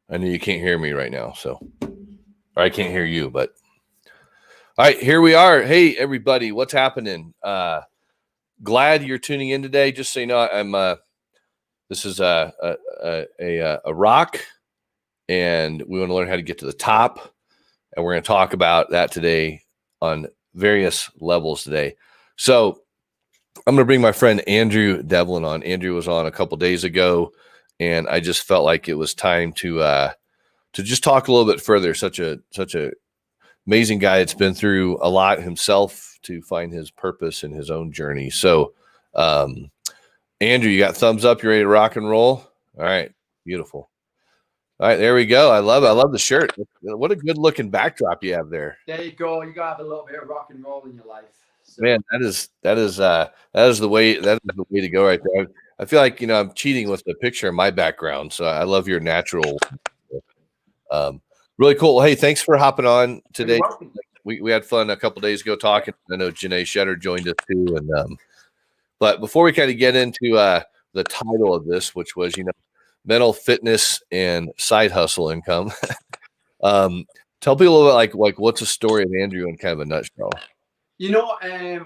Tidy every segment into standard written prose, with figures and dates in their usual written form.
I know you can't hear me right now, or I can't hear you, but all right, here we are. Hey, everybody, what's happening? Glad you're tuning in today. Just so you know, this is a rock, and we want to learn how to get to the top, and we're going to talk about that today on various levels today. So I'm going to bring my friend Andrew Devlin on. Andrew was on a couple days ago, and I just felt like it was time to just talk a little bit further. Such a amazing guy that's been through a lot himself to find his purpose in his own journey. So, Andrew, you got thumbs up? You ready to rock and roll? All right, beautiful. All right, there we go. I love the shirt. What a good looking backdrop you have there. There you go. You gotta have a little bit of rock and roll in your life. So. Man, that is the way to go right there. I feel like I'm cheating with the picture in my background, so I love your natural. Really cool. Well, hey, thanks for hopping on today. We had fun a couple days ago talking. I know Janae Shetter joined us too, and but before we kind of get into the title of this, which was mental fitness and side hustle income, tell people a little bit like what's the story of Andrew in kind of a nutshell.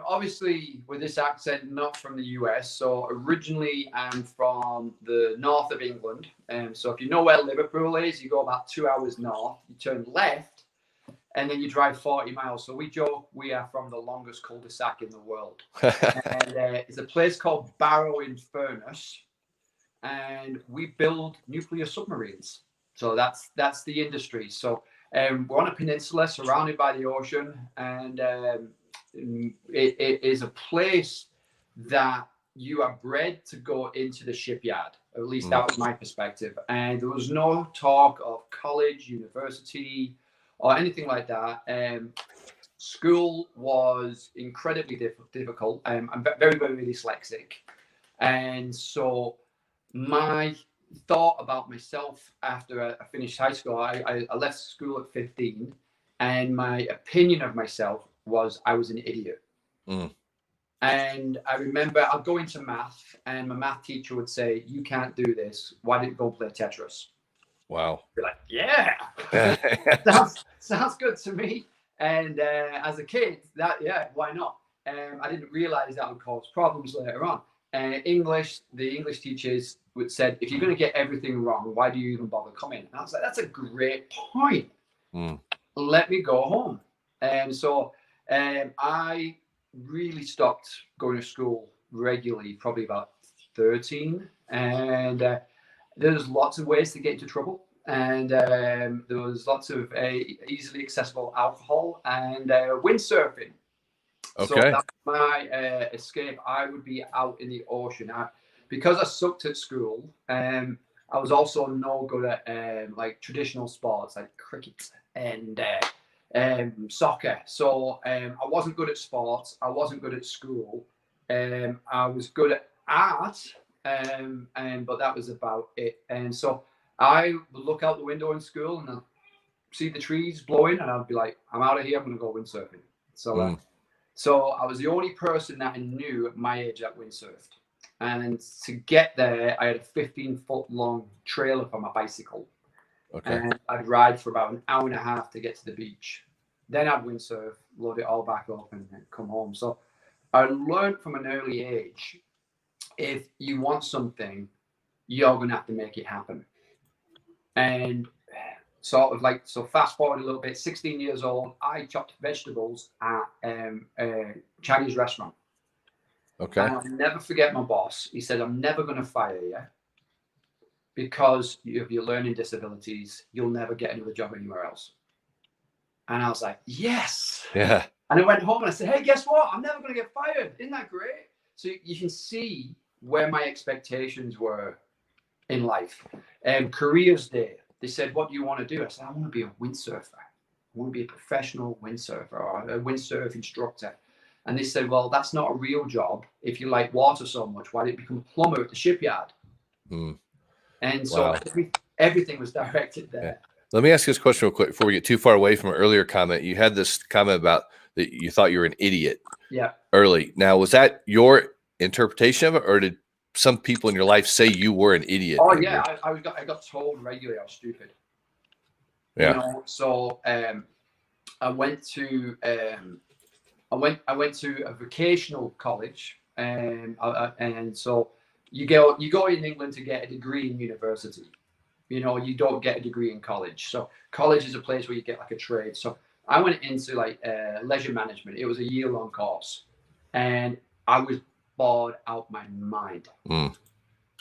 Obviously with this accent, not from the US. So originally I'm from the north of England. So if you know where Liverpool is, you go about 2 hours north, you turn left, and then you drive 40 miles. So we joke we are from the longest cul-de-sac in the world. And it's a place called Barrow-in-Furness, and we build nuclear submarines. So that's the industry. So we're on a peninsula surrounded by the ocean, and it is a place that you are bred to go into the shipyard. At least that was my perspective. And there was no talk of college, university, or anything like that. School was incredibly difficult. I'm very, very dyslexic. And so my thought about myself after I finished high school, I left school at 15, and my opinion of myself was I was an idiot. And I remember I'd go into math, and my math teacher would say, "You can't do this. Why don't you go play Tetris?" Wow. Be like, yeah, sounds good to me. And as a kid, why not? I didn't realize that would cause problems later on. The English teachers would said, if you're going to get everything wrong, why do you even bother coming? And I was like, that's a great point. Let me go home. And so I really stopped going to school regularly, probably about 13. And there's lots of ways to get into trouble. And there was lots of easily accessible alcohol and windsurfing. Okay. So that's my escape. I would be out in the ocean. Because I sucked at school, I was also no good at like traditional sports like cricket and soccer. So I wasn't good at sports. I wasn't good at school. I was good at art, but that was about it. And so I would look out the window in school and I'd see the trees blowing, and I'd be like, I'm out of here. I'm going to go windsurfing. So I was the only person that I knew at my age that windsurfed. And to get there, I had a 15-foot long trailer for my bicycle. Okay. And I'd ride for about an hour and a half to get to the beach. Then I'd windsurf, load it all back up, and then come home. So I learned from an early age, if you want something, you're going to have to make it happen. And sort of like, so fast forward a little bit, 16 years old, I chopped vegetables at a Chinese restaurant. Okay. And I'll never forget my boss. He said, I'm never going to fire you because of your learning disabilities. You'll never get another job anywhere else. And I was like, yes. Yeah. And I went home and I said, hey, guess what? I'm never going to get fired. Isn't that great? So you can see where my expectations were in life. Careers day. They said, what do you want to do? I said, I want to be a windsurfer. I want to be a professional windsurfer or a windsurf instructor. And they said, well, that's not a real job. If you like water so much, why don't you become a plumber at the shipyard? And so everything was directed there. Yeah. Let me ask you this question real quick before we get too far away from an earlier comment. You had this comment about that you thought you were an idiot early. Now, was that your interpretation of it, or did some people in your life say you were an idiot? Oh, yeah. I got told regularly I was stupid. Yeah. You know, so I went to I went to a vocational college, and so you go in England to get a degree in university. You know, you don't get a degree in college. So college is a place where you get like a trade. So I went into like leisure management. It was a year-long course, and I was bored out my mind.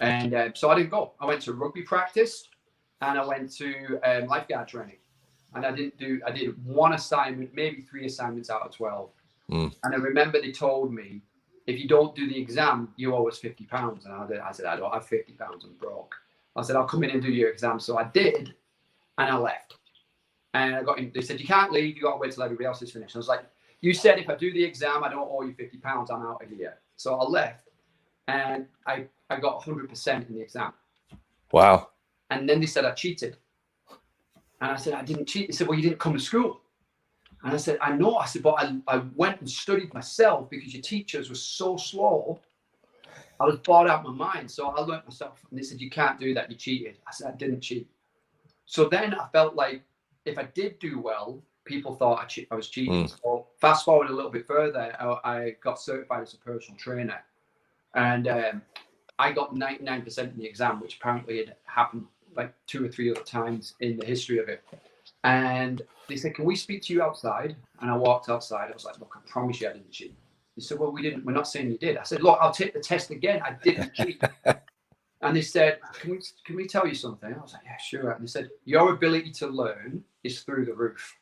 And so I didn't go. I went to rugby practice, and I went to lifeguard training. And I did one assignment, maybe 3 assignments out of 12. And I remember they told me, if you don't do the exam, you owe us £50. And I said, I don't have £50. I'm broke. I said, I'll come in and do your exam. So I did, and I left. And I got in. They said, you can't leave. You got to wait till everybody else is finished. I was like, you said if I do the exam, I don't owe you £50. I'm out of here. So I left, and I got 100% in the exam. Wow. And then they said I cheated. And I said, I didn't cheat. They said, well, you didn't come to school. And I said, I know. I said, but I went and studied myself because your teachers were so slow. I was bored out of my mind. So I learned myself. And they said, you can't do that. You cheated. I said, I didn't cheat. So then I felt like if I did do well, people thought I was cheating. So fast forward a little bit further, I got certified as a personal trainer. And I got 99% in the exam, which apparently had happened like 2 or 3 other times in the history of it. And they said, can we speak to you outside? And I walked outside. I was like, look, I promise you I didn't cheat. They said, well, we're not saying you did. I said, look, I'll take the test again. I didn't cheat. And they said, can we tell you something? I was like, yeah, sure. And they said, your ability to learn is through the roof.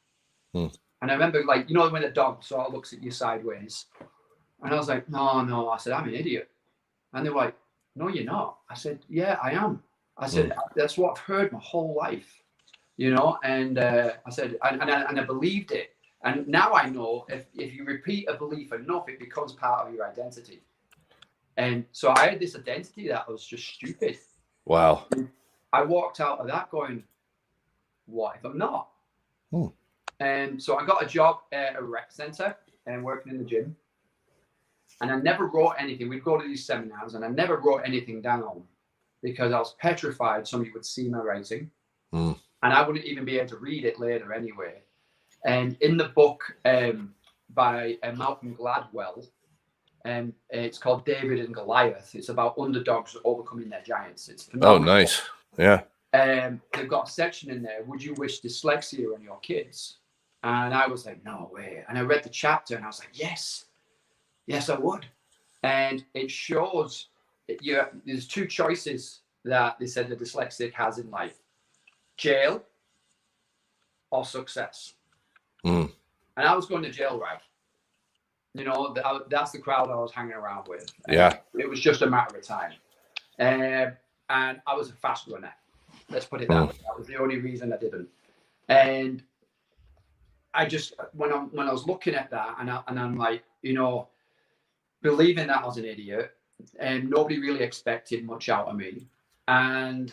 And I remember, like, you know, when a dog sort of looks at you sideways. And I was like, no. I said, I'm an idiot. And they were like, no, you're not. I said, yeah, I am. I said, that's what I've heard my whole life, you know. And I said, and I believed it. And now I know if you repeat a belief enough, it becomes part of your identity. And so I had this identity that was just stupid. Wow. I walked out of that going, what if I'm not? And so I got a job at a rec center and working in the gym. And I never wrote anything. We'd go to these seminars, and I never wrote anything down because I was petrified somebody would see my writing. And I wouldn't even be able to read it later anyway. And in the book by Malcolm Gladwell, it's called David and Goliath. It's about underdogs overcoming their giants. It's phenomenal. Oh, nice. Yeah. They've got a section in there, would you wish dyslexia on your kids? And I was like, no way. And I read the chapter, and I was like, yes, I would. And it shows there's 2 choices that they said the dyslexic has in life: jail or success. And I was going to jail route. You know, that's the crowd I was hanging around with. And it was just a matter of time. And I was a fast runner. Let's put it that way. That was the only reason I didn't. And I just, when I was looking at that, and I'm like, you know, believing that I was an idiot, and nobody really expected much out of me. And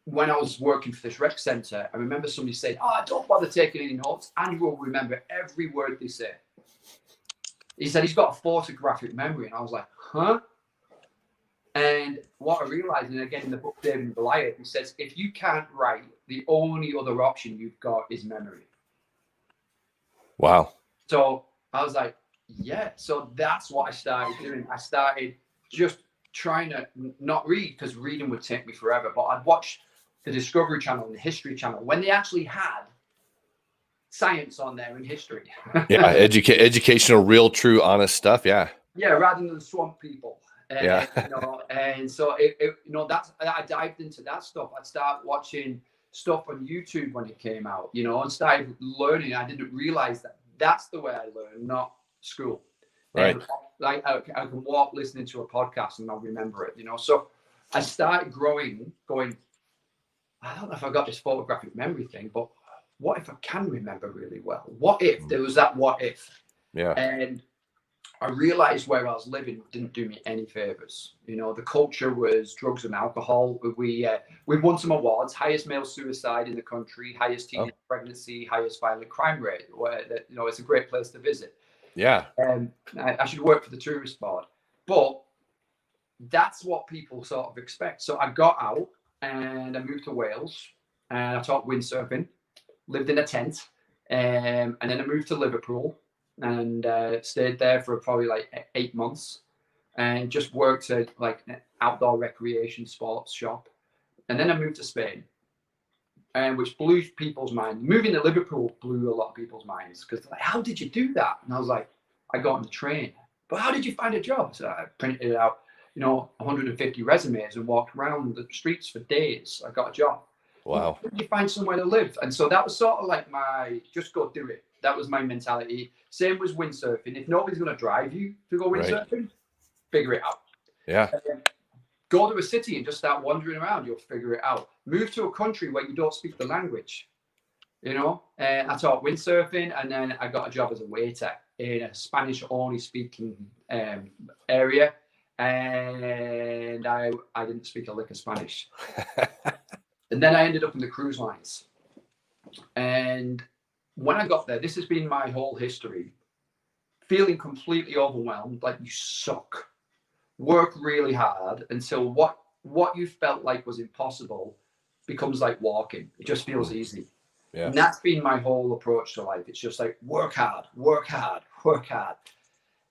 when I was working for this rec center, I remember somebody saying, oh, don't bother taking any notes. Andrew will remember every word they say. He said he's got a photographic memory. And I was like, huh? And what I realized, and again in the book David and Goliath, he says, if you can't write, the only other option you've got is memory. Wow. So I was like, yeah. So that's what I started doing. I started just trying to not read, because reading would take me forever. But I'd watch the Discovery Channel and the History Channel when they actually had science on there in history. Yeah, educational, real, true, honest stuff. Yeah. Yeah, rather than swamp people. Yeah. You know, and so you know, I dived into that stuff. I'd start watching stuff on YouTube when it came out, you know, and started learning. I didn't realize that that's the way I learn, not school. Right. Like I can walk listening to a podcast and I'll remember it, you know. So I started going, I don't know if I got this photographic memory thing, but what if I can remember really well? What if there was that what if? Yeah. And I realized where I was living didn't do me any favors. You know, the culture was drugs and alcohol. We won some awards: highest male suicide in the country, highest teenage pregnancy, highest violent crime rate. Where, you know, it's a great place to visit. Yeah. I should work for the tourist board, but that's what people sort of expect. So I got out and I moved to Wales and I taught windsurfing. lived in a tent, and then I moved to Liverpool and stayed there for probably like 8 months, and just worked at like an outdoor recreation sports shop. And then I moved to Spain, and which blew people's mind. Moving to Liverpool blew a lot of people's minds because like, how did you do that? And I was like, I got on the train. But how did you find a job? So I printed out, 150 resumes and walked around the streets for days. I got a job. Wow. How did you find somewhere to live? And so that was sort of like my, just go do it. That was my mentality. Same was windsurfing. If nobody's going to drive you to go windsurfing, figure it out. Yeah. Go to a city and just start wandering around. You'll figure it out. Move to a country where you don't speak the language. And I taught windsurfing, and then I got a job as a waiter in a Spanish-only speaking area, and I didn't speak a lick of Spanish. And then I ended up in the cruise lines. And when I got there, this has been my whole history, feeling completely overwhelmed, like you suck. Work really hard until what you felt like was impossible becomes like walking. It just feels easy. Yeah. And that's been my whole approach to life. It's just like work hard, work hard, work hard.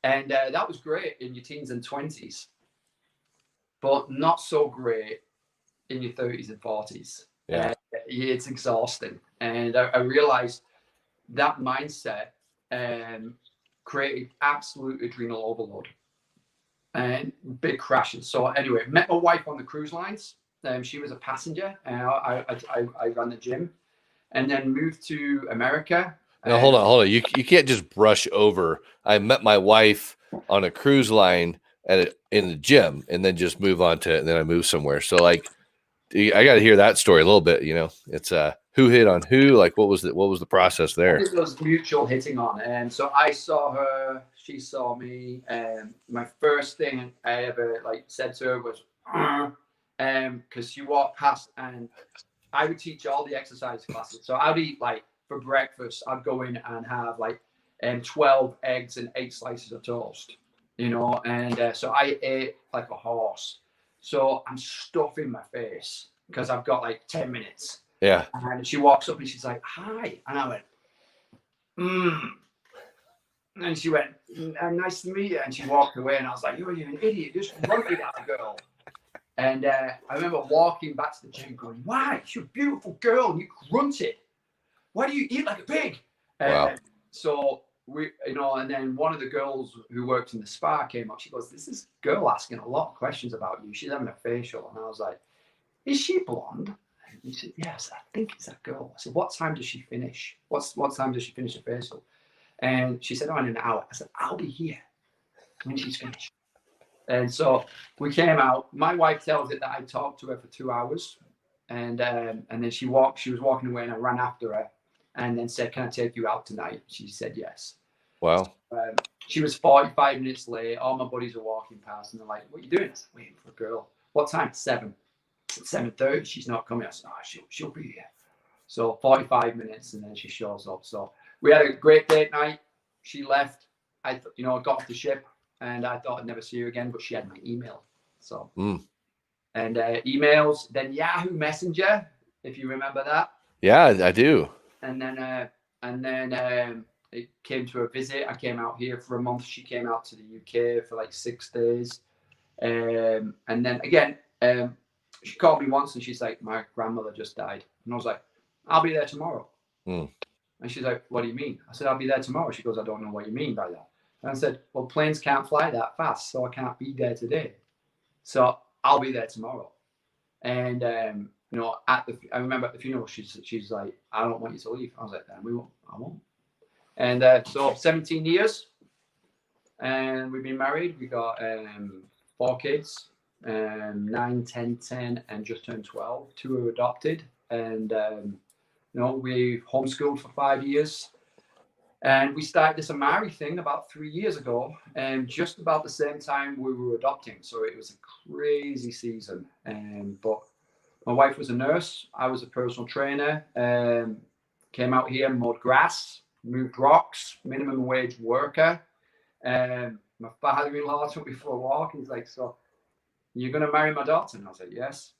And that was great in your teens and 20s, but not so great in your 30s and 40s. Yeah. It's exhausting. And I realized that mindset created absolute adrenal overload and big crashes. So anyway, met my wife on the cruise lines. She was a passenger, and I ran the gym, and then moved to America. Now, hold on. You can't just brush over. I met my wife on a cruise line in the gym, and then just move on to it, and then I moved somewhere. So, like, I got to hear that story a little bit. It's who hit on who. Like, what was the process there? It was mutual hitting on, and so I saw her, she saw me, and my first thing I ever said to her was, because she walked past, and I would teach all the exercise classes. So I'd eat for breakfast, I'd go in and have 12 eggs and 8 slices of toast, and so I ate like a horse. So I'm stuffing my face because I've got 10 minutes. Yeah. And she walks up and she's like, hi. And I went, And she went, nice to meet you. And she walked away, and I was like, you're an idiot. Just grunted at the girl. And I remember walking back to the gym going, why? You're a beautiful girl and you grunted. Why do you eat like a pig? Wow. So we, and then one of the girls who worked in the spa came up. She goes, this is girl asking a lot of questions about you. She's having a facial. And I was like, is she blonde? And he said, yes, I think it's that girl. I said, what time does she finish? What time does she finish the facial? And she said, oh, in an hour. I said, I'll be here when she's finished. And so we came out. My wife tells it that I talked to her for 2 hours, and then she was walking away, and I ran after her, and then said, "Can I take you out tonight?" She said yes. Wow. She was 45 minutes late. All my buddies are walking past, and they're like, "What are you doing?" I said, waiting for a girl. What time? 7. At 7:30. She's not coming. I said, "Oh, she'll be here." So 45 minutes, and then she shows up. So we had a great date night. She left. I got off the ship. And I thought I'd never see her again, but she had my email. So, and emails, then Yahoo Messenger, if you remember that. Yeah, I do. And then it came to a visit. I came out here for a month. She came out to the UK for 6 days. And then again, she called me once and she's like, my grandmother just died. And I was like, I'll be there tomorrow. And she's like, what do you mean? I said, I'll be there tomorrow. She goes, I don't know what you mean by that. And I said, well, planes can't fly that fast, so I can't be there today. So I'll be there tomorrow. And, I remember at the funeral, she's like, I don't want you to leave. I was like, then I won't. And so 17 years, and we've been married. We got 4 kids, 9, 10, and just turned 12. 2 are adopted. And, we've homeschooled for 5 years. And we started this Amari thing about 3 years ago, and just about the same time we were adopting. So it was a crazy season. But my wife was a nurse. I was a personal trainer. Came out here, mowed grass, moved rocks, minimum wage worker. My father-in-law took me for a walk. He's like, so you're going to marry my daughter? And I was like, yes.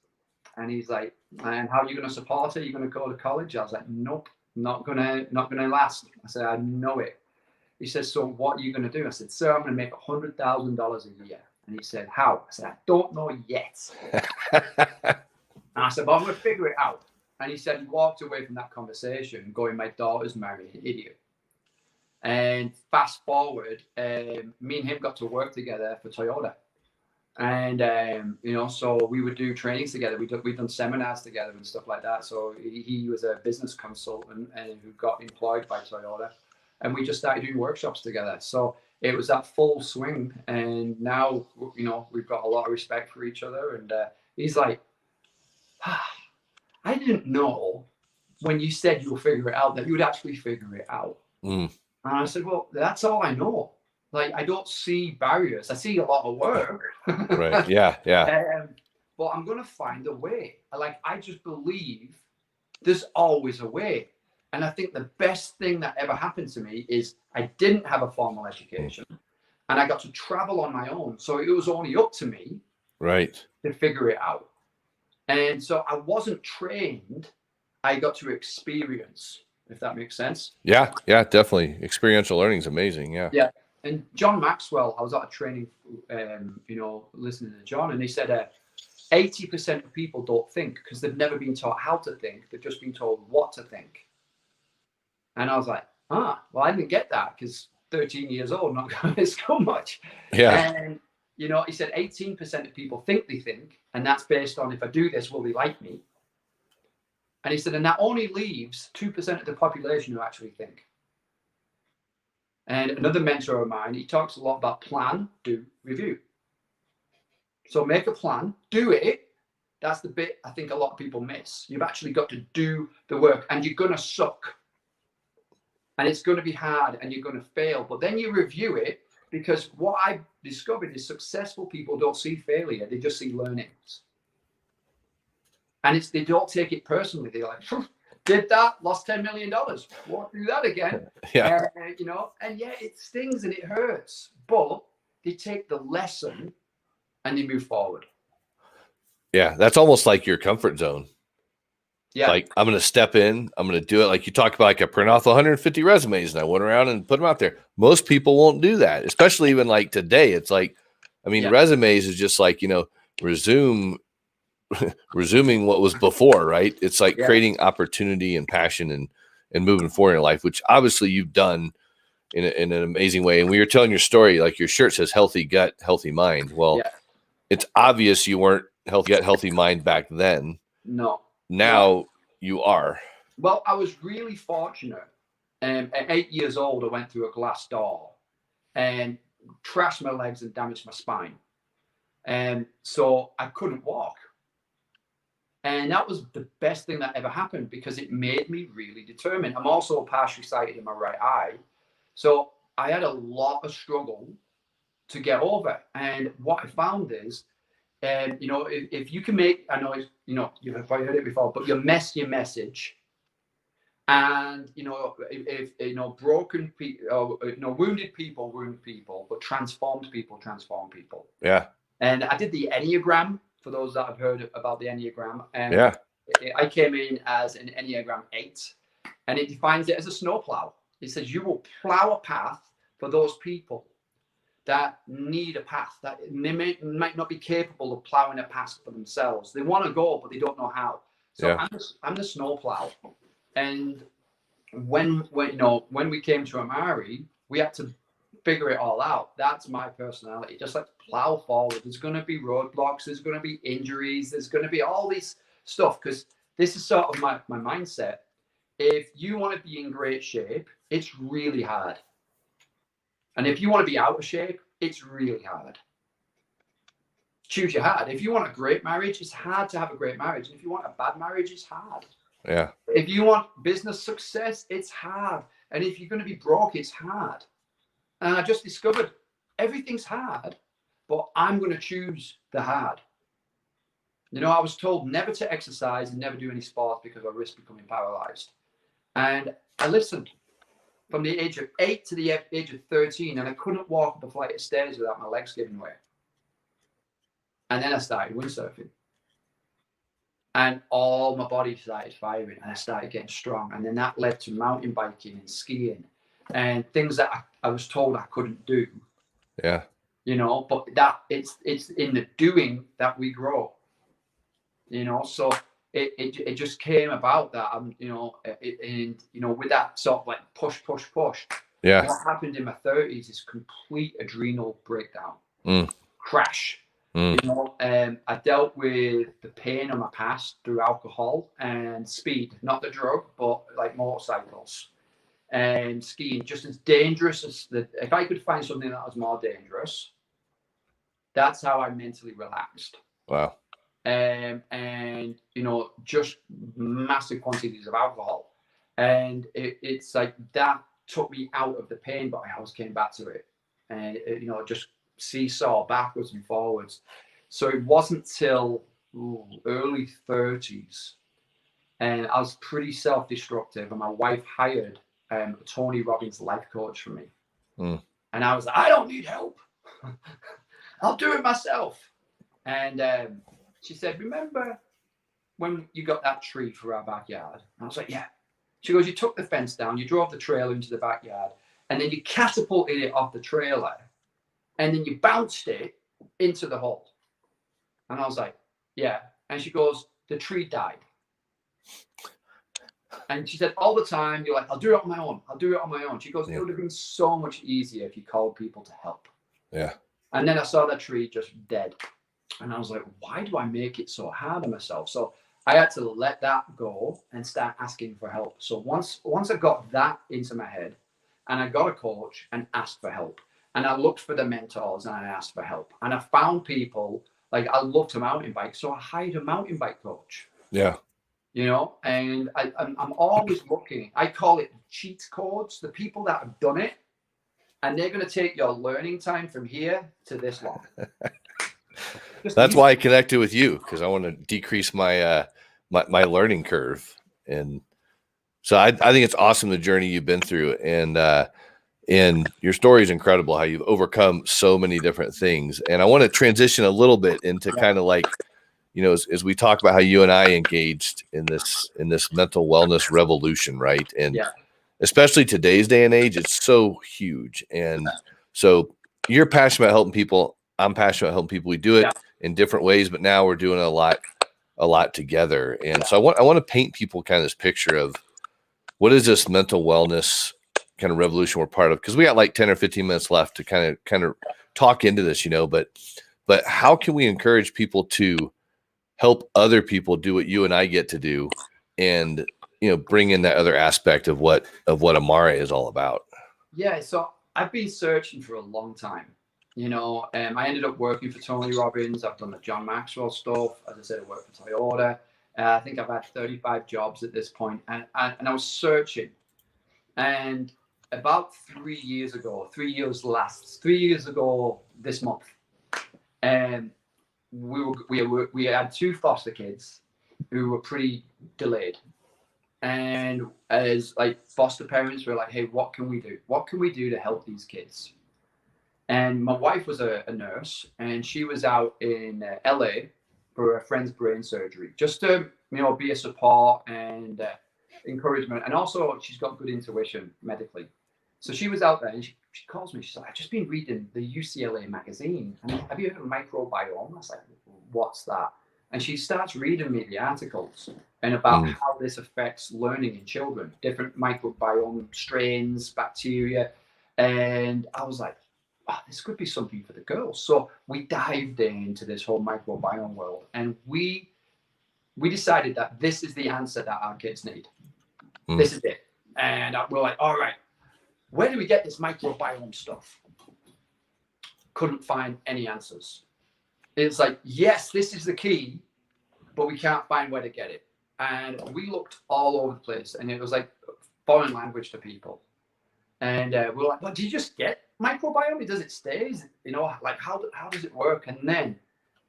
And he's like, and how are you going to support her? You're going to go to college? I was like, nope. not gonna last. I said, I know it. He says, so what are you gonna do? I said, sir, I'm gonna make $100,000 a year. And he said, how? I said, I don't know yet. And I said, but I'm gonna figure it out. And he said he walked away from that conversation going, my daughter's marrying an idiot. And fast forward, me and him got to work together for Toyota. And, you know, so we would do trainings together. We've done seminars together and stuff like that. So he was a business consultant and who got employed by Toyota. And we just started doing workshops together. So it was that full swing. And now, you know, we've got a lot of respect for each other. And he's like, I didn't know when you said you'll figure it out that you would actually figure it out. And I said, well, that's all I know. Like, I don't see barriers. I see a lot of work. Right. Yeah. Yeah. But I'm going to find a way. Like, I just believe there's always a way. And I think the best thing that ever happened to me is I didn't have a formal education and I got to travel on my own. So it was only up to me to figure it out. And so I wasn't trained. I got to experience, if that makes sense. Yeah. Yeah, definitely. Experiential learning is amazing. Yeah. Yeah. And John Maxwell, I was at a training, you know, listening to John, and he said 80% of people don't think because they've never been taught how to think. They've just been told what to think. And I was like, well, I didn't get that because 13 years old, not going to school much. Yeah. And, you know, he said 18% of people think they think, and that's based on if I do this, will they like me? And he said, and that only leaves 2% of the population who actually think. And another mentor of mine, he talks a lot about plan, do, review. So make a plan, do it. That's the bit I think a lot of people miss. You've actually got to do the work, and you're going to suck. And it's going to be hard, and you're going to fail. But then you review it, because what I've discovered is successful people don't see failure. They just see learnings. And they don't take it personally. They're like, did that, lost $10 million. Won't do that again. Yeah. You know, and yeah, it stings and it hurts, but they take the lesson and they move forward. Yeah. That's almost like your comfort zone. Yeah. Like, I'm going to step in, I'm going to do it. Like you talked about, like I print off 150 resumes and I went around and put them out there. Most people won't do that, especially even like today. It's like, I mean, resumes is just like, you know, resuming what was before, right? It's like creating opportunity and passion and moving forward in life, which obviously you've done in an amazing way. And when you're telling your story, like your shirt says healthy gut, healthy mind. Well, it's obvious you weren't healthy gut, healthy mind back then. No. Now you are. Well, I was really fortunate. At 8 years old, I went through a glass door and trashed my legs and damaged my spine. And so I couldn't walk. And that was the best thing that ever happened because it made me really determined. I'm also partially sighted in my right eye. So I had a lot of struggle to get over. And what I found is, you know, if you can make, I know, you know, you've probably heard it before, but your message. And, you know, if you know, broken people, you know, wounded people wound people, but transformed people transform people. Yeah. And I did the Enneagram. For those that have heard about the Enneagram, I came in as an Enneagram 8, and it defines it as a snowplow. It says you will plow a path for those people that need a path, that they might not be capable of plowing a path for themselves. They want to go, but they don't know how. So I'm the snowplow. And when we came to Amari, we had to figure it all out. That's my personality. Just like plow forward. There's going to be roadblocks. There's going to be injuries. There's going to be all this stuff because this is sort of my mindset. If you want to be in great shape, it's really hard. And if you want to be out of shape, it's really hard. Choose your hard. If you want a great marriage, it's hard to have a great marriage. And if you want a bad marriage, it's hard. Yeah. If you want business success, it's hard. And if you're going to be broke, it's hard. And I just discovered everything's hard, but I'm going to choose the hard. You know, I was told never to exercise and never do any sports because I risk becoming paralyzed. And I listened from the age of 8 to the age of 13, and I couldn't walk up a flight of stairs without my legs giving way. And then I started windsurfing. And all my body started firing and I started getting strong. And then that led to mountain biking and skiing and things that I was told I couldn't do. Yeah. But that it's in the doing that we grow. So it just came about that, with that sort of like push. Yeah. What happened in my 30s is complete adrenal breakdown, crash. I dealt with the pain of my past through alcohol and speed, not the drug, but like motorcycles and skiing, just as dangerous as if I could find something that was more dangerous, that's how I mentally relaxed. Wow. And just massive quantities of alcohol. And it's like that took me out of the pain, but I always came back to it. And, just seesaw backwards and forwards. So it wasn't till early 30s. And I was pretty self-destructive. And my wife hired Tony Robbins life coach for me. And I was like, I don't need help. I'll do it myself. And she said, remember when you got that tree for our backyard? And I was like, yeah. She goes, you took the fence down, you drove the trailer into the backyard, and then you catapulted it off the trailer, and then you bounced it into the hole. And I was like, yeah. And she goes, the tree died. And she said, all the time, you're like, I'll do it on my own. I'll do it on my own. She goes, it would have been so much easier if you called people to help. Yeah. And then I saw that tree just dead. And I was like, why do I make it so hard on myself? So I had to let that go and start asking for help. So once I got that into my head and I got a coach and asked for help, and I looked for the mentors and I asked for help, and I found people, like I love to mountain bike. So I hired a mountain bike coach. Yeah. And I'm always looking. I call it cheat codes, the people that have done it, and they're going to take your learning time from here to this long. That's why I connected with you, because I want to decrease my my learning curve. And so I think it's awesome, the journey you've been through, and your story is incredible, how you've overcome so many different things. And I want to transition a little bit into kind of like, as we talk about how you and I engaged in this mental wellness revolution, right? And especially today's day and age, it's so huge. And so you're passionate about helping people. I'm passionate about helping people. We do it in different ways, but now we're doing a lot together. And so I want to paint people kind of this picture of what is this mental wellness kind of revolution we're part of, because we got like 10 or 15 minutes left to kind of talk into this, but how can we encourage people to help other people do what you and I get to do, and bring in that other aspect of what Amare is all about? Yeah, so I've been searching for a long time. I ended up working for Tony Robbins. I've done the John Maxwell stuff. As I said, I worked for Toyota. I think I've had 35 jobs at this point, and I was searching. And about 3 years ago, 3 years ago this month, we had two foster kids who were pretty delayed. And as like foster parents, we're like, hey, what can we do? What can we do to help these kids? And my wife was a nurse, and she was out in LA for a friend's brain surgery, just to be a support and encouragement. And also, she's got good intuition medically. So she was out there, and she calls me. She's like, I've just been reading the UCLA magazine. And have you heard of microbiome? I was like, what's that? And she starts reading me the articles and about how this affects learning in children, different microbiome strains, bacteria. And I was like, wow, this could be something for the girls. So we dived into this whole microbiome world, and we decided that this is the answer that our kids need. This is it. And we're like, all right, where do we get this microbiome stuff? Couldn't find any answers. It's like, yes, this is the key, but we can't find where to get it. And we looked all over the place, and it was like foreign language to people. And we're like, well, do you just get microbiome? Does it stay? Like how does it work? And then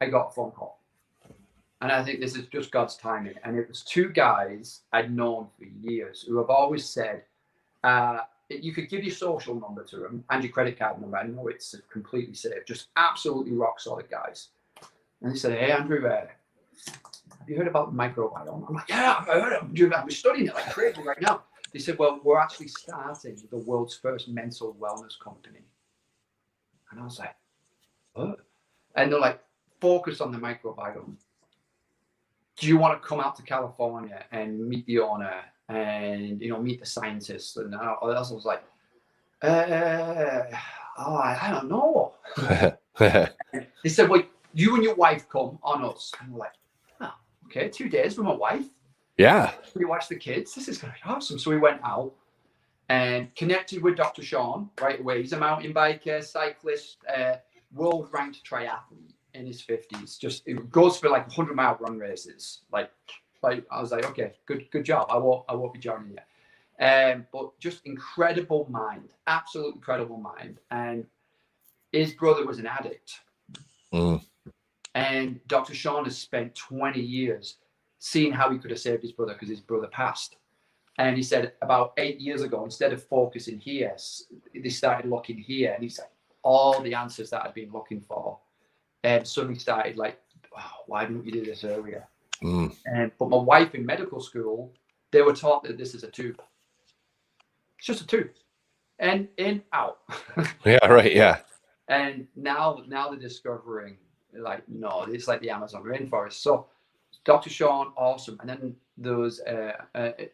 I got a phone call. And I think this is just God's timing. And it was two guys I'd known for years who have always said, you could give your social number to them and your credit card number. I know it's completely safe. Just absolutely rock solid guys. And he said, hey, Andrew, you heard about the microbiome? I'm like, yeah, I've heard of it. I'm studying it like crazy right now. They said, well, we're actually starting the world's first mental wellness company. And I was like, what? And they're like, focus on the microbiome. Do you want to come out to California and meet the owner and, meet the scientists? And I was like, I don't know. They said, well, you and your wife come on us. And we're like, oh, okay, 2 days with my wife. Yeah. We watch the kids. This is going to be awesome. So we went out and connected with Dr. Sean right away. He's a mountain biker, cyclist, world ranked triathlete in his 50s. Just it goes for like 100-mile run races. Like I was like, okay, good job. I won't be joining you. But just incredible mind, absolute incredible mind. And his brother was an addict. And Dr. Sean has spent 20 years seeing how he could have saved his brother because his brother passed. And he said about 8 years ago, instead of focusing here, they started looking here. And he said all the answers that I'd been looking for suddenly started like, wow, why didn't you do this earlier? But my wife in medical school, they were taught that this is a tube. It's just a tube. And in, out. Yeah, right, yeah. And now they're discovering, like, no, it's like the Amazon rainforest. So Dr. Sean, awesome. And then there was an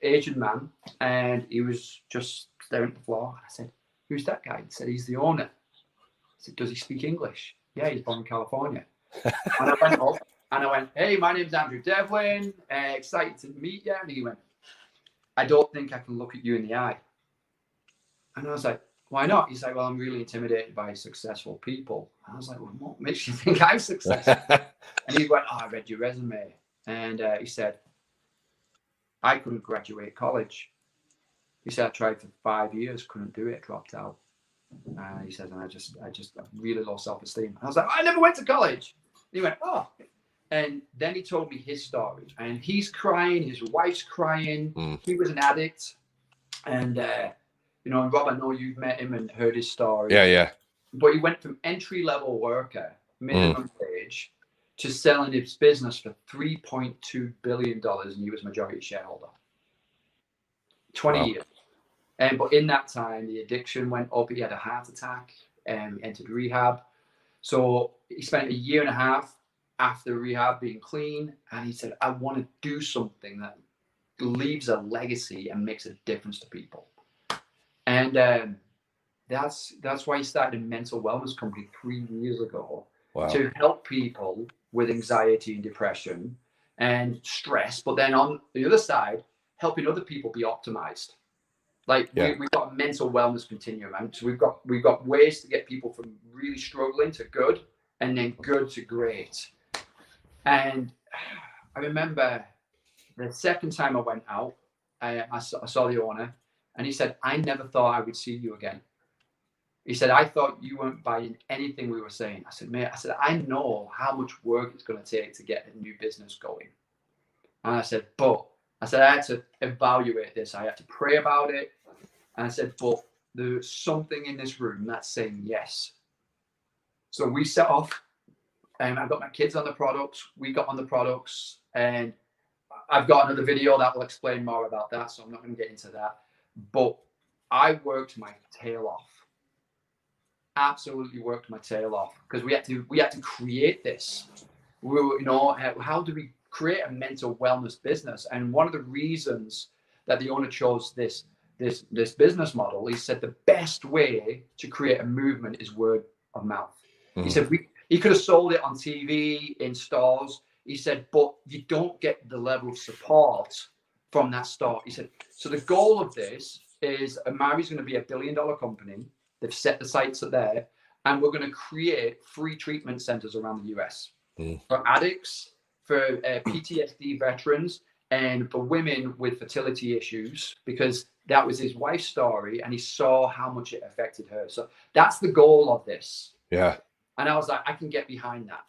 Asian man, and he was just staring at the floor. I said, who's that guy? He said, he's the owner. I said, does he speak English? Yeah, he's born in California. And I went up, and I went, hey, my name's Andrew Devlin. Excited to meet you. And he went, I don't think I can look at you in the eye. And I was like, why not? He's like, well, I'm really intimidated by successful people. And I was like, well, what makes you think I'm successful? And he went, oh, I read your resume. And he said, I couldn't graduate college. He said, I tried for 5 years, couldn't do it, dropped out. He said, and I just have really low self-esteem. And I was like, I never went to college. And he went, oh. And then he told me his story. And he's crying, his wife's crying. He was an addict. And, and Rob, I know you've met him and heard his story. Yeah. But he went from entry-level worker, minimum wage, to selling his business for $3.2 billion, and he was majority shareholder. 20 years. But in that time, the addiction went up. He had a heart attack and entered rehab. So he spent 1.5 years after rehab being clean. And he said, I want to do something that leaves a legacy and makes a difference to people. And that's why he started a mental wellness company 3 years ago to help people with anxiety and depression and stress. But then on the other side, helping other people be optimized. Like we've got a mental wellness continuum. And so we've got ways to get people from really struggling to good and then good to great. And I remember the second time I went out, I saw the owner, and he said, I never thought I would see you again. He said, I thought you weren't buying anything we were saying. I said, mate, I know how much work it's going to take to get a new business going. And I said, I had to evaluate this. I had to pray about it. And I said, but there's something in this room that's saying yes. So we set off, and I got my kids on the products. We got on the products, and I've got another video that will explain more about that. So I'm not going to get into that. But I worked my tail off. Absolutely worked my tail off because we had to create this. We were, how do we create a mental wellness business? And one of the reasons that the owner chose this business model, he said the best way to create a movement is word of mouth. He said he could have sold it on TV, in stores. He said, but you don't get the level of support from that store. He said, so the goal of this is Amari's going to be $1 billion company. They've set the sites up there, and we're going to create free treatment centers around the US for addicts, for PTSD veterans, and for women with fertility issues, because that was his wife's story, and he saw how much it affected her. So that's the goal of this. Yeah. And I was like, I can get behind that,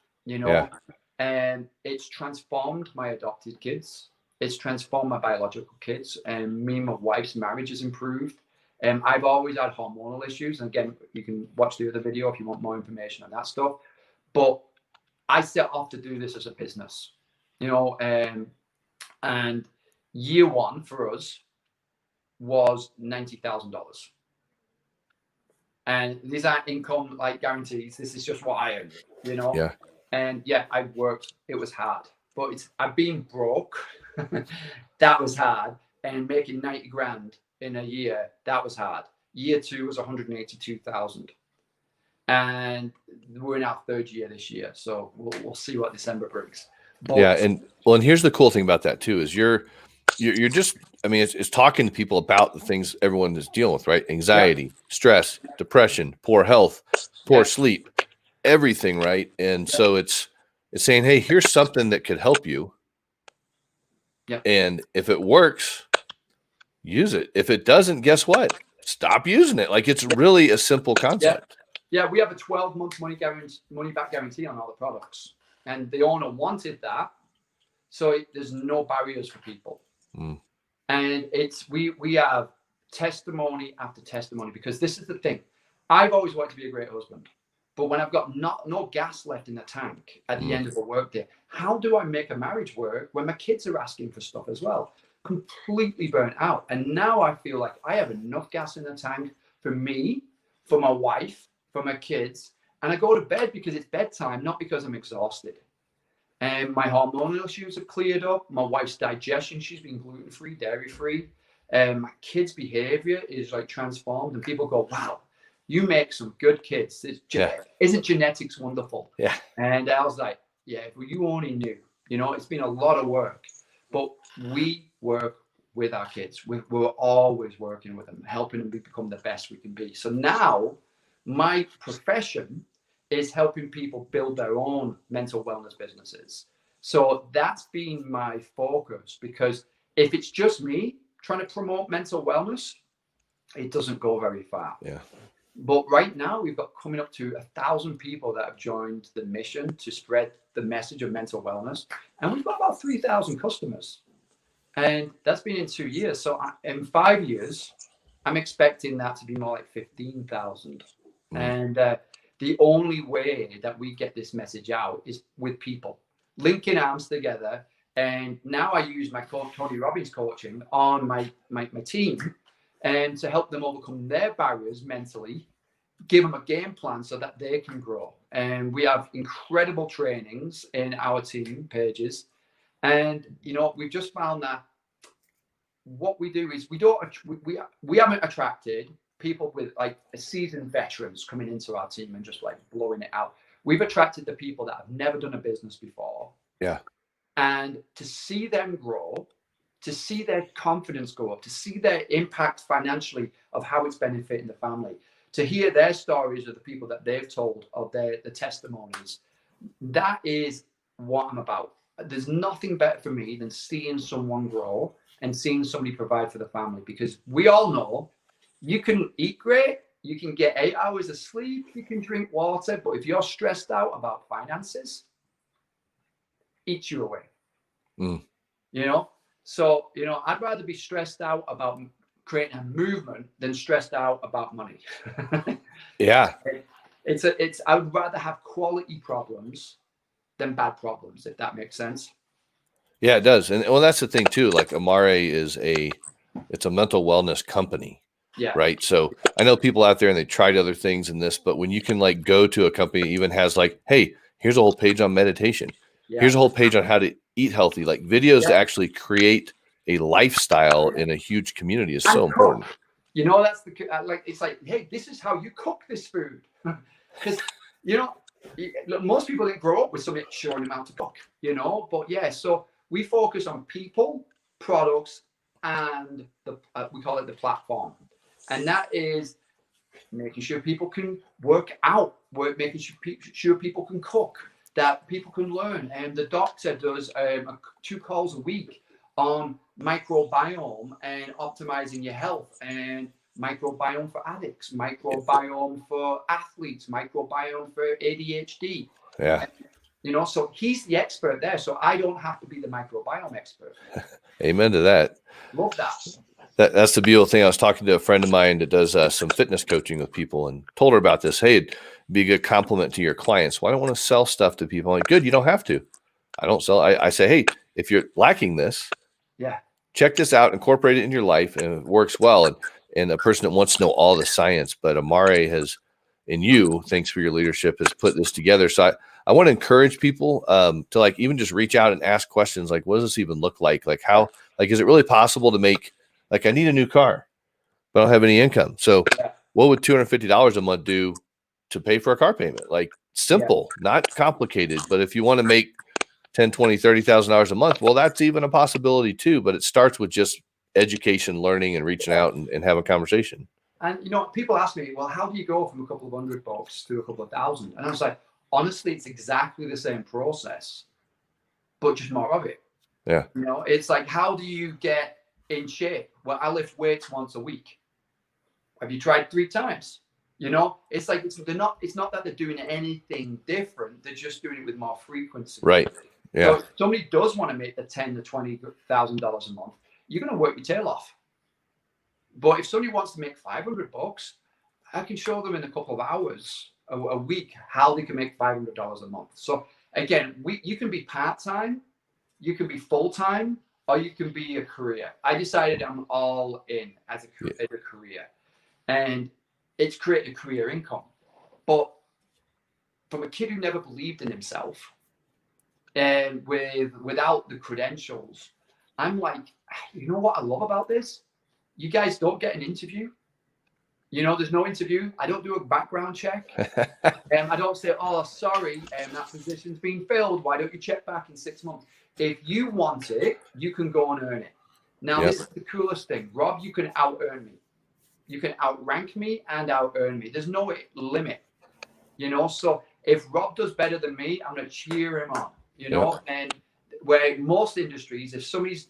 And it's transformed my adopted kids. It's transformed my biological kids, and me and my wife's marriage has improved. I've always had hormonal issues. And again, you can watch the other video if you want more information on that stuff. But I set off to do this as a business. you know, and year one for us was $90,000. And these aren't income like guarantees. This is just what I earned, you know? Yeah. And yeah, I worked. It was hard, but I've been broke. That was hard. And making 90 grand in a year, that was hard. Year two was 182,000. And we're in our third year this year. So we'll see what December brings. But, Yeah. And here's the cool thing about that too, is you're just, I mean, it's talking to people about the things everyone is dealing with, right? Anxiety, stress, depression, poor health, poor sleep, everything. Right. And so it's saying, hey, here's something that could help you. Yeah. And if it works, use it. If it doesn't, guess what? Stop using it. Like, it's really a simple concept. Yeah, we have a 12-month money back guarantee on all the products, and the owner wanted that, so there's no barriers for people. And we have testimony after testimony, because this is the thing. I've always wanted to be a great husband, but when I've got no gas left in the tank at the end of a workday, how do I make a marriage work when my kids are asking for stuff as well? Completely burnt out. And now I feel like I have enough gas in the tank for me, for my wife, for my kids, and I go to bed because it's bedtime, not because I'm exhausted. And my hormonal issues have cleared up. My wife's digestion, she's been gluten-free, dairy-free. My kids' behavior is like transformed, and people go, wow, you make some good kids. Isn't genetics wonderful? Yeah. And I was like, yeah, if you only knew. You know, it's been a lot of work, but we work with our kids. We're always working with them, helping them become the best we can be. So now my profession is helping people build their own mental wellness businesses. So that's been my focus, because if it's just me trying to promote mental wellness, it doesn't go very far. Yeah. But right now we've got coming up to 1,000 people that have joined the mission to spread the message of mental wellness. And we've got about 3,000 customers. And that's been in 2 years. So in 5 years, I'm expecting that to be more like 15,000. And the only way that we get this message out is with people linking arms together. And now I use my Tony Robbins coaching on my team, and to help them overcome their barriers mentally, give them a game plan so that they can grow. And we have incredible trainings in our team pages. And, you know, we've just found that what we do is we haven't attracted people with like seasoned veterans coming into our team and just like blowing it out. We've attracted the people that have never done a business before. Yeah. And to see them grow, to see their confidence go up, to see their impact financially of how it's benefiting the family, to hear their stories of the people that they've told, of the testimonies, that is what I'm about. There's nothing better for me than seeing someone grow and seeing somebody provide for the family, because we all know you can eat great, you can get 8 hours of sleep, you can drink water, but if you're stressed out about finances, eats you away. You know? So, you know, I'd rather be stressed out about creating a movement than stressed out about money. Yeah. I would rather have quality problems than bad problems, if that makes sense. Yeah, it does. And well, that's the thing too. Like Amare is it's a mental wellness company. Yeah. Right. So I know people out there and they tried other things in this, but when you can like go to a company that even has like, hey, here's a whole page on meditation. Yeah. Here's a whole page on how to eat healthy, like videos to actually create a lifestyle in a huge community is so important. You know, that's it's like, hey, this is how you cook this food. Because, you know, most people didn't grow up with somebody showing them how to cook, you know, but yeah, so we focus on people, products, and we call it the platform. And that is making sure people can work out, making sure people can cook, that people can learn. And the doctor does 2 calls a week on microbiome and optimizing your health, and microbiome for addicts, microbiome for athletes, microbiome for ADHD. Yeah. And, you know, so he's the expert there. So I don't have to be the microbiome expert. Amen to that. Love that. That's the beautiful thing. I was talking to a friend of mine that does some fitness coaching with people, and told her about this. Hey, it'd be a good compliment to your clients. Well, I don't want to sell stuff to people. I'm like, good, you don't have to. I don't sell. I say, hey, if you're lacking this, Yeah. check this out, incorporate it in your life, and it works well. And a person that wants to know all the science, but Amare has, and you, thanks for your leadership, has put this together. So I want to encourage people to like even just reach out and ask questions like, what does this even look like? Like how, like, is it really possible to make, like, I need a new car, but I don't have any income. So what would $250 a month do to pay for a car payment? Like simple, not complicated. But if you want to make 10, 20, $30,000 a month, well, that's even a possibility too. But it starts with just education, learning, and reaching out and having a conversation. And you know, people ask me, well, how do you go from a couple of $100 to a couple of thousand? And I was like, honestly, it's exactly the same process, but just more of it. Yeah. You know, it's like, how do you get in shape? Well, I lift weights once a week. Have you tried 3 times? You know, it's like it's not that they're doing anything different. They're just doing it with more frequency. Right. Yeah. So if somebody does want to make the $10,000 to $20,000 a month, you're going to work your tail off. But if somebody wants to make $500, I can show them in a couple of hours a week how they can make $500 a month. So again, you can be part-time, you can be full-time, or you can be a career. I decided I'm all in as a career, and it's created a career income. But from a kid who never believed in himself and without the credentials, I'm like, you know what I love about this? You guys don't get an interview. You know, there's no interview. I don't do a background check. I don't say, oh, sorry, that position's been filled. Why don't you check back in 6 months? If you want it, you can go and earn it. Now, This is the coolest thing. Rob, you can out-earn me. You can outrank me and out-earn me. There's no limit, you know? So if Rob does better than me, I'm going to cheer him on, you know? And where most industries, if somebody's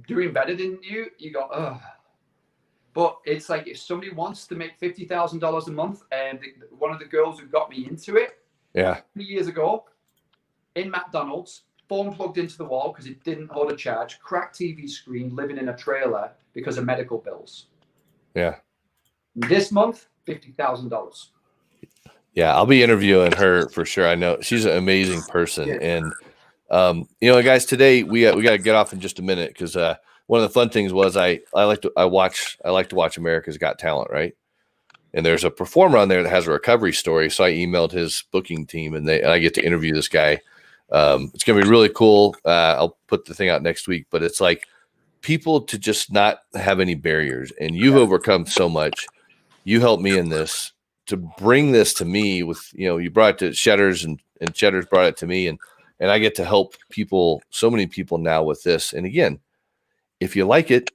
doing better than you, you go, oh. But it's like if somebody wants to make $50,000 a month, and one of the girls who got me into it 3 years ago in McDonald's, phone plugged into the wall because it didn't hold a charge, cracked TV screen, living in a trailer because of medical bills. Yeah. This month, $50,000. Yeah, I'll be interviewing her for sure. I know she's an amazing person, and you know, guys, today we got to get off in just a minute because one of the fun things was I like to watch America's Got Talent, right? And there's a performer on there that has a recovery story, so I emailed his booking team, and I get to interview this guy. It's gonna be really cool. I'll put the thing out next week, but it's like people to just not have any barriers, and you've overcome so much. You helped me in this to bring this to me with, you know, you brought it to Cheddar's and Cheddar's brought it to me, and I get to help people, so many people now with this. And again, if you like it,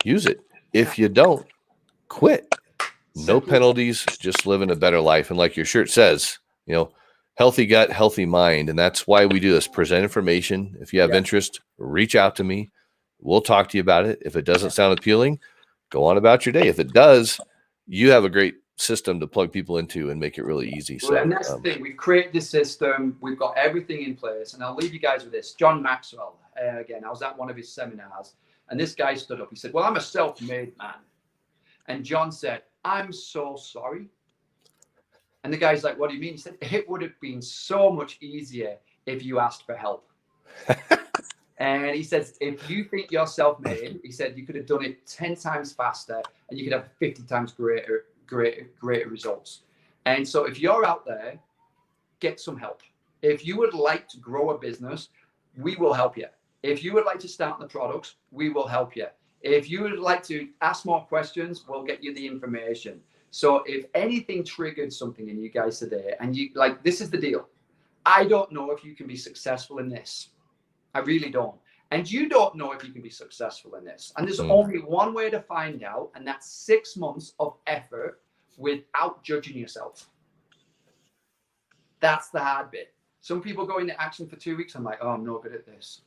use it. If you don't, quit. No penalties, just living a better life. And like your shirt says, you know, healthy gut, healthy mind. And that's why we do this. Present information. If you have interest, reach out to me. We'll talk to you about it. If it doesn't sound appealing, go on about your day. If it does, you have a great system to plug people into and make it really easy. So, and that's the thing. We've created this system. We've got everything in place. And I'll leave you guys with this. John Maxwell, again, I was at one of his seminars, and this guy stood up. He said, well, I'm a self-made man. And John said, I'm so sorry. And the guy's like, what do you mean? He said, it would have been so much easier if you asked for help. And he says, if you think you're self-made, he said, you could have done it 10 times faster and you could have 50 times greater results. And so if you're out there, get some help. If you would like to grow a business, we will help you. If you would like to start the products, we will help you. If you would like to ask more questions, we'll get you the information. So if anything triggered something in you guys today, and you like, this is the deal. I don't know if you can be successful in this. I really don't. And you don't know if you can be successful in this. And there's only one way to find out, and that's 6 months of effort without judging yourself. That's the hard bit. Some people go into action for 2 weeks. I'm like, oh, I'm no good at this.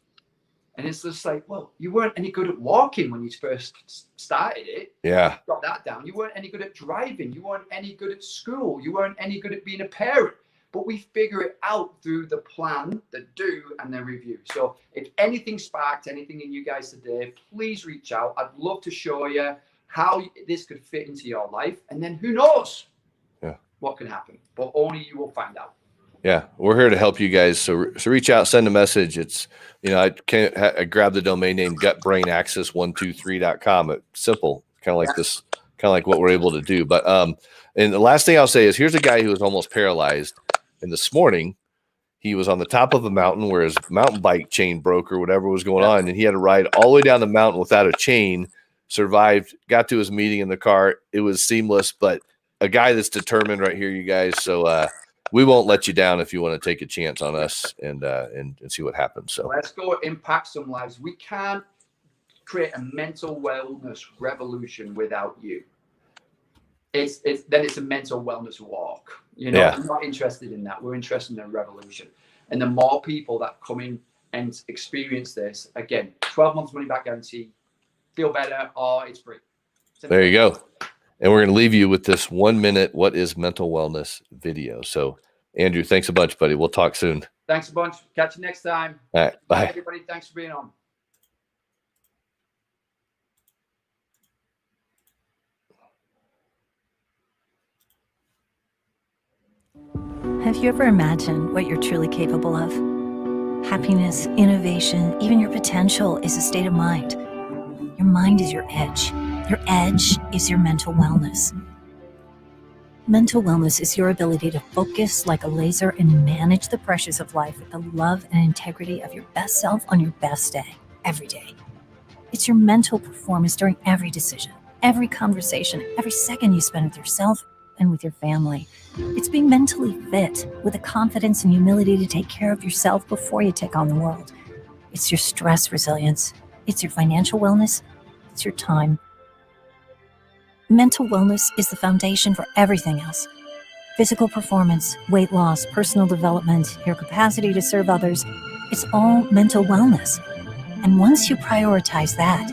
And it's just like, well, you weren't any good at walking when you first started it. Yeah. You got that down. You weren't any good at driving. You weren't any good at school. You weren't any good at being a parent. But we figure it out through the plan, the do, and the review. So if anything sparked anything in you guys today, please reach out. I'd love to show you how this could fit into your life. And then who knows what can happen. But only you will find out. Yeah, we're here to help you guys. So reach out, send a message. It's, I grabbed the domain name gutbrainaccess123.com. It's simple, kind of like this, kind of like what we're able to do. But and the last thing I'll say is, here's a guy who was almost paralyzed, and this morning he was on the top of a mountain where his mountain bike chain broke or whatever was going on, and he had to ride all the way down the mountain without a chain. Survived, got to his meeting in the car. It was seamless, but a guy that's determined right here, you guys. So we won't let you down if you want to take a chance on us and see what happens. So let's go impact some lives. We can't create a mental wellness revolution without you. It's a mental wellness walk. I'm not interested in that. We're interested in a revolution. And the more people that come in and experience this, again, 12 months money back guarantee, feel better, or it's free. There you go. And we're going to leave you with this 1 minute what is mental wellness video. So, Andrew, thanks a bunch, buddy. We'll talk soon. Thanks a bunch. Catch you next time. All right. Bye. Everybody, thanks for being on. Have you ever imagined what you're truly capable of? Happiness, innovation, even your potential is a state of mind. Your mind is your edge. Your edge is your mental wellness. Mental wellness is your ability to focus like a laser and manage the pressures of life with the love and integrity of your best self on your best day, every day. It's your mental performance during every decision, every conversation, every second you spend with yourself and with your family. It's being mentally fit with the confidence and humility to take care of yourself before you take on the world. It's your stress resilience. It's your financial wellness. It's your time. Mental wellness is the foundation for everything else. Physical performance, weight loss, personal development, your capacity to serve others, it's all mental wellness. And once you prioritize that,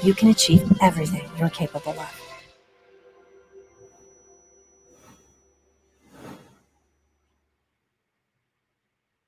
you can achieve everything you're capable of.